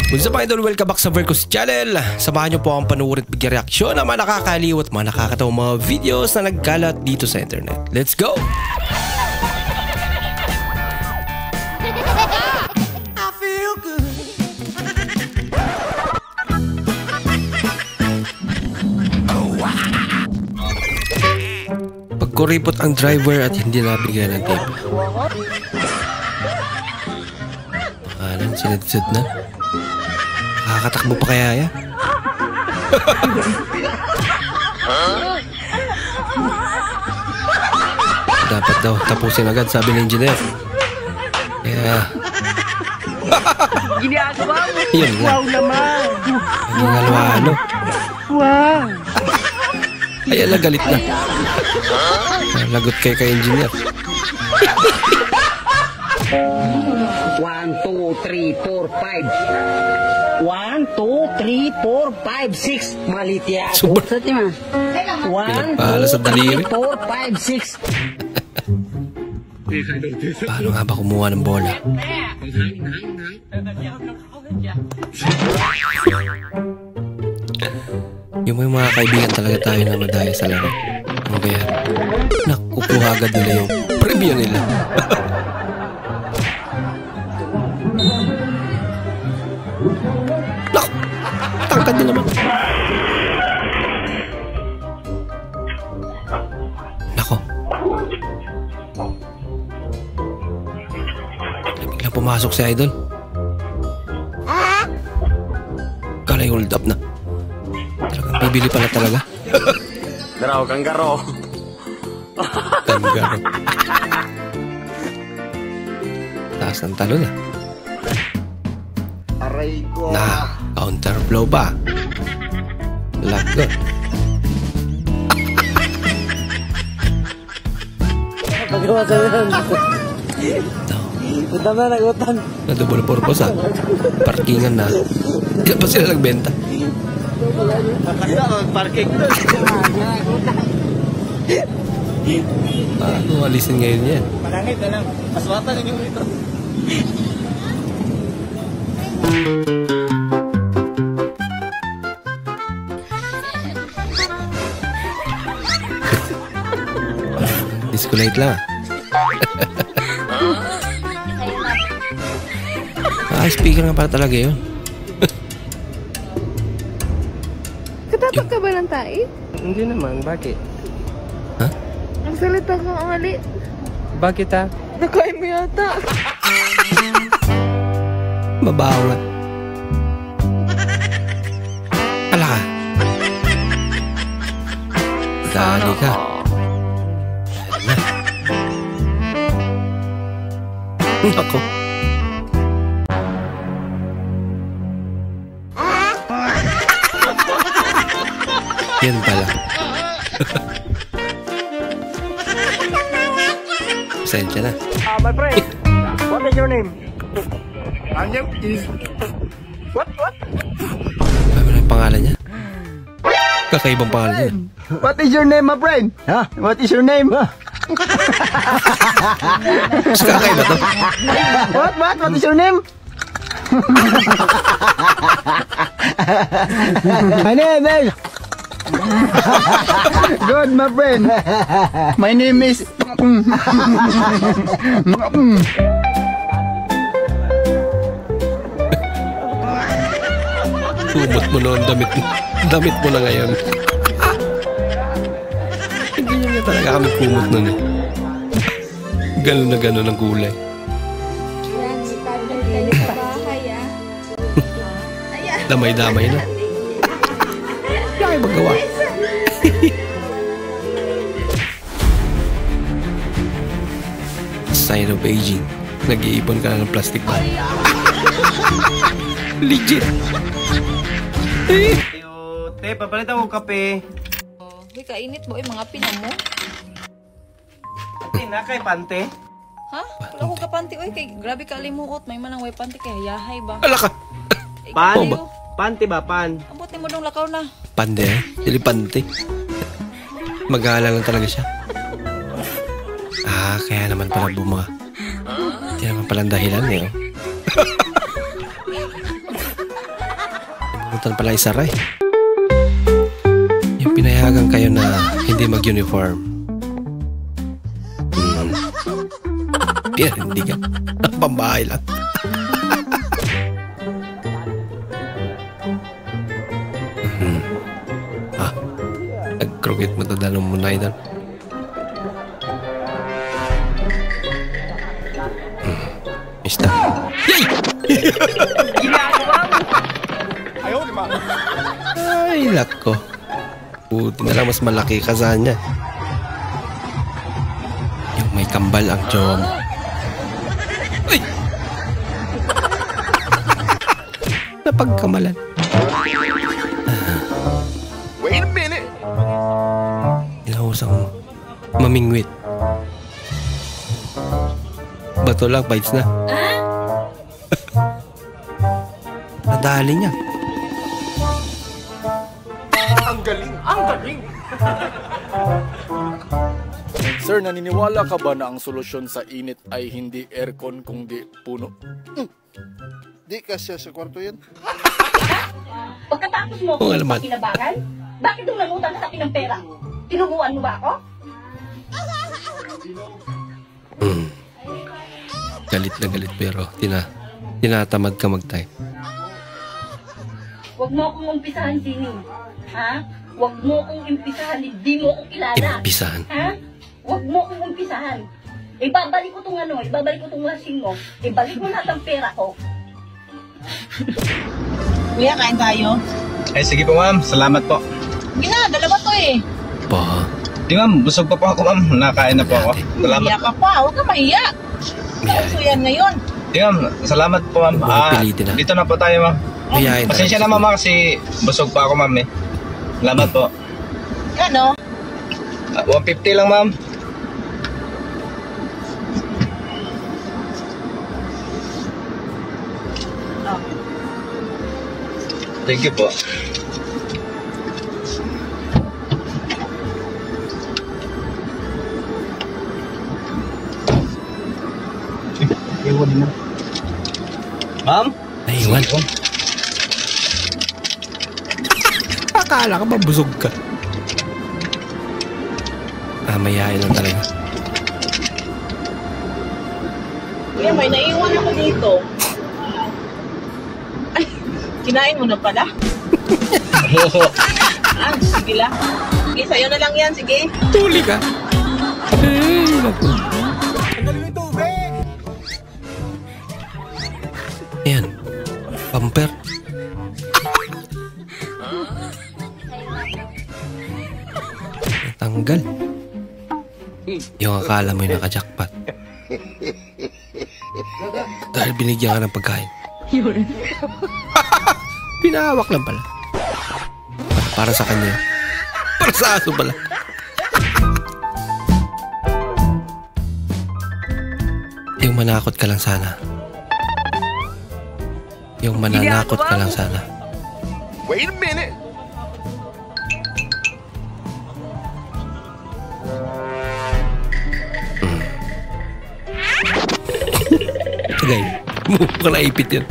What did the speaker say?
Kung sa mga idol, welcome back sa Vercos Channel. Samahan nyo po akong panuorin at bigyan reaksyon ng mga nakakaliw at mga nakakatawang mga videos na nagkalat dito sa internet. Let's go! I feel good. Pagkuripot ang driver at hindi nabigyan ng tip. Alam, sinad-sad na. Nakakatakbo pa kaya yan? Dapat daw tapusin agad, sabi ng engineer. Kaya ginagawa mo. yun lang. Wow naman. Yung halwa-halo. Wow. Ay, ala, galit na. Lagot kay engineer. 1, 2, 3, 4, 5. 1, 2, 3, 4, 5, 6. Malit yan. Super. Sa tima. 1, Pinagpahala sa 2, daliri. 3, 4, 5, 6. Paano nga ba kumuha ng bola? Yung may mga kaibigan talaga tayo na madaya sa laro. Ano kaya? Nakukuha agad nila yung preview nila. Naku! Tangkad nila naman. Nako. Biglang pumasok si Idol. Kala yung hold up na. Talagang bibili pala talaga. Garo, kanggaro. Kanggaro. Taas ng talo na. Aray ko. Na, counterflow ba? Lagot. Pagawa sa yan. Punta na nag-utang. Na double purpose ah. Parkingan na. Hindi pa sila nagbenta. Parking. Paano alisin ngayon yan? Manangit na lang. Aswatan yung ito. Disco light lang ah. Speaker nga para talaga yun. Katapak ka ba ng tae? Hindi naman, bakit? Ha? Ang salita ka ang ali. Bakit ah? Nakain mo yata. Mabaho nga. Ala ka. Dali ka. Dali na. Ako. Yan pala. Pasensya na. My friend, what is your name? My name is... What? Ano yung pangalan niya? Kakaibang pangalan niya. What is your name, my friend? Huh? What is your name? Mas kakaiba to. What? What is your name? My name is... Good, my friend. My name is... Kumot mo noon, damit mo na ngayon. Hindi niya talaga kami kumot noon eh. Ganun na ganun ang kulay. Damay-damay na. Kaya magawa. Sign of aging. Nag-iipon ka na ng plastic bag. Legit. Te, papalit ako kape. Uy, kainit mo. Mga pina mo. Ate, na kay pante? Ha? Wala ko kapanti. Uy, kay, grabe ka limuot. May manang way panti kaya yahay ba? Ala ka. Pan? Oh, ba? Pante ba, pan? Ambot ni mo dong lakaw na. Pande eh. Dilipante. Mag-aalala lang talaga siya. Ah, kaya naman pala Hindi naman palang dahilan eh. Oh. Butan pala isaray. Yung pinayagan kayo na hindi mag-uniform. Hindi ka. Pambahay lang. Nag-croquet mo ito dalong muna ito. Mista. Yay! Ay, lako. Buti na lang mas malaki ka sa niya. Yung may kambal ang jowa mo. Ay! Napagkamalan. Wait a minute. Inausang mamingwit. Bato lang, bites na. Nadali niya. Ang galing. Ang galing. Sir, naniniwala ka ba na ang solusyon sa init ay hindi aircon kundi puno? Di kasi sa kwarto yan. Pagkatapos mo Oo, ako alaman. pakinabangan, bakit nung nangutang ka sa akin ng pera? Tinuruan mo ba ako? Galit na galit pero tinatamad ka mag-type. Huwag mo akong umpisahan, Sini. Ha? Huwag mo akong umpisahan, hindi mo akong kilala. Impisahan. Ha? Huwag mo akong umpisahan. Ibabalik ko tong ibabalik ko tong lasing mo. Ibalik mo lahat ang pera ko. Kuya, kain tayo. Ay, sige po ma'am. Salamat po. Hindi na, dalawa to eh. Pa. Di ma'am, busog pa po ako ma'am. Nakain na po ako. Salamat. Hiya ka pa, huwag ka mahiya. Kauso yan ngayon. Di ma'am, salamat po ma'am. Pilitin na. Dito na po tayo ma'am. Mayayain tayo. Pasensya na ma'am kasi busog pa ako ma'am eh. Salamat po. Ano? 150 lang ma'am. Thank you po. Iwan mo. Ma'am? Naiwan. Akala ka ba busog ka? Mayayain lang talaga. Kuya, may naiwan ako dito. Ay, kinain mo na pala? Sige lang. Sige, sa'yo na lang yan, sige. Tuli ka. Ay, naku. Ayan. Bumper. Natanggal. Yung akala mo yung naka-jackpot. Dahil binigyan ka ng pagkain. Pinahawak lang pala. Para sa kanya. Para sa aso pala. Yung manakot ka lang sana. Yung mananakot ka lang sana. Wait a minute. Tagay. Mukha ka naipit yun.